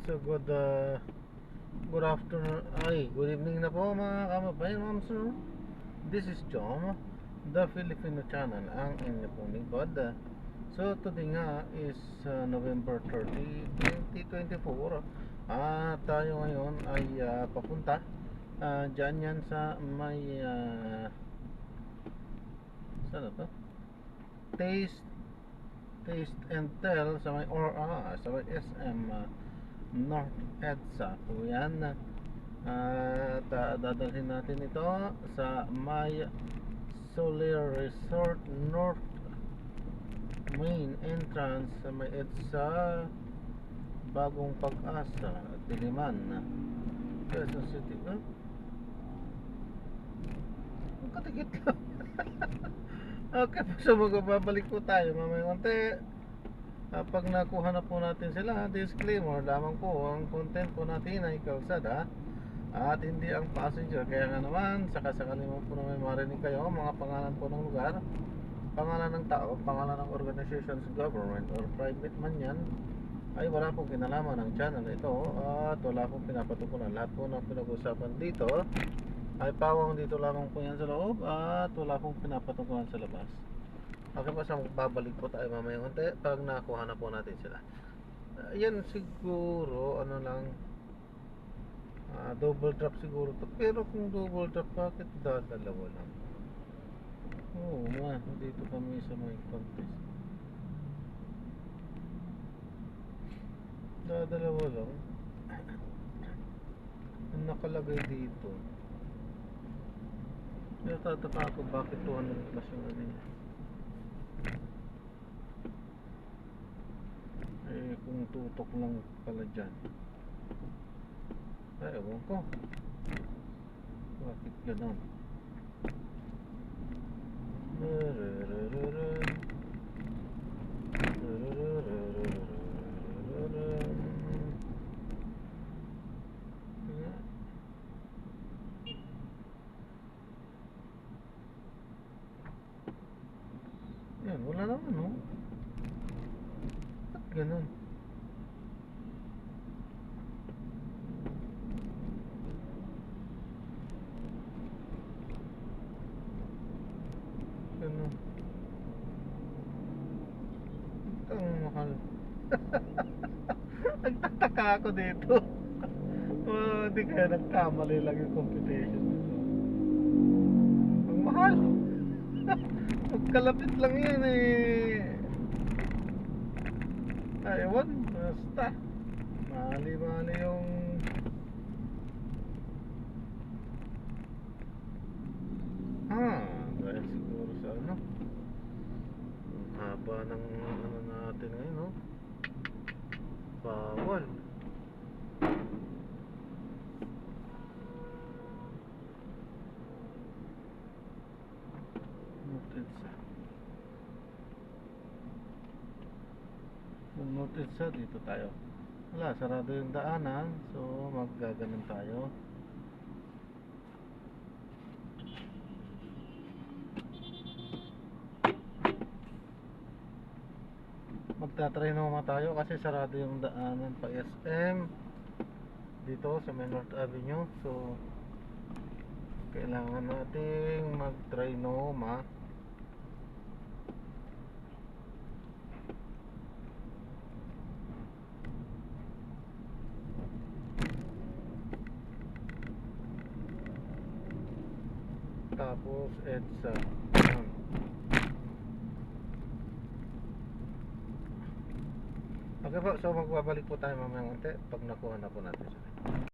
So good afternoon, good evening na po mga kababayan, ma'am sir. This is Jom, the Filipino channel, ang inyo pong lingkod. So today nga is November 30, 2024. Tayo ngayon ay papunta dyan yan sa may saan na to? Taste and Tell sa may sa may SM North EDSA po yan. Dadalhin natin ito sa may Solar Resort North main entrance sa may EDSA Bagong Pag-asa, Diliman, Quezon City. Ang katikit lang. Okay, so magbabalik po tayo mamaya konti. Pag nakuha na po natin sila, disclaimer lamang po, ang content po natin ay kalsada at hindi ang passenger. Kaya nga naman, sakasakali mo po na may marinig kayo mga pangalan po ng lugar, pangalan ng tao, pangalan ng organizations, government or private man yan, ay wala pong kinalaman ng channel ito at wala pong pinapatukulan. Lahat po ng pinag-usapan dito ay pawang dito lamang po yan sa loob at wala pong pinapatukulan sa labas. Okay pa, sa babalik po tayo mamaya konti pag nakuha na po natin sila. Yan siguro ano lang, double drop siguro to. Pero kung double drop, bakit dadalawa lang? Oo nga, dito kami sa may contest. Dadalawa lang. Ang nakalagay dito, natataka ako bakit 200 plus yung ano niya. Kung tutok lang pala dyan, ay ewan ko bakit ganon. Yan, wala naman no. Ba't ganon? Ganon. Ang mahal. Nagtataka ako dito. Hindi kaya nagkamali lang yung computation dito. Ang mahal. Magkalapit lang yan ewan, basta mali yung dahil siguro sa ano, ang haba ng ano natin ngayon, no? Bawal. Noted sa dito tayo. Wala, sarado yung daanan, so maggaganon tayo. Magtatry naman tayo kasi sarado yung daanan pa SM dito sa may North Avenue. So kailangan nating mag-trinoma. Tapos EDSA. Okay po, so magbabalik po tayo mamaya konti pag nakuha na po natin sila.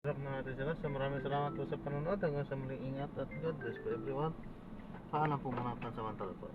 Wrap na natin sila. So maraming salamat po sa panonood. Hanggang sa muling ingat at God bless po everyone. Paalam po muna pansamantala po.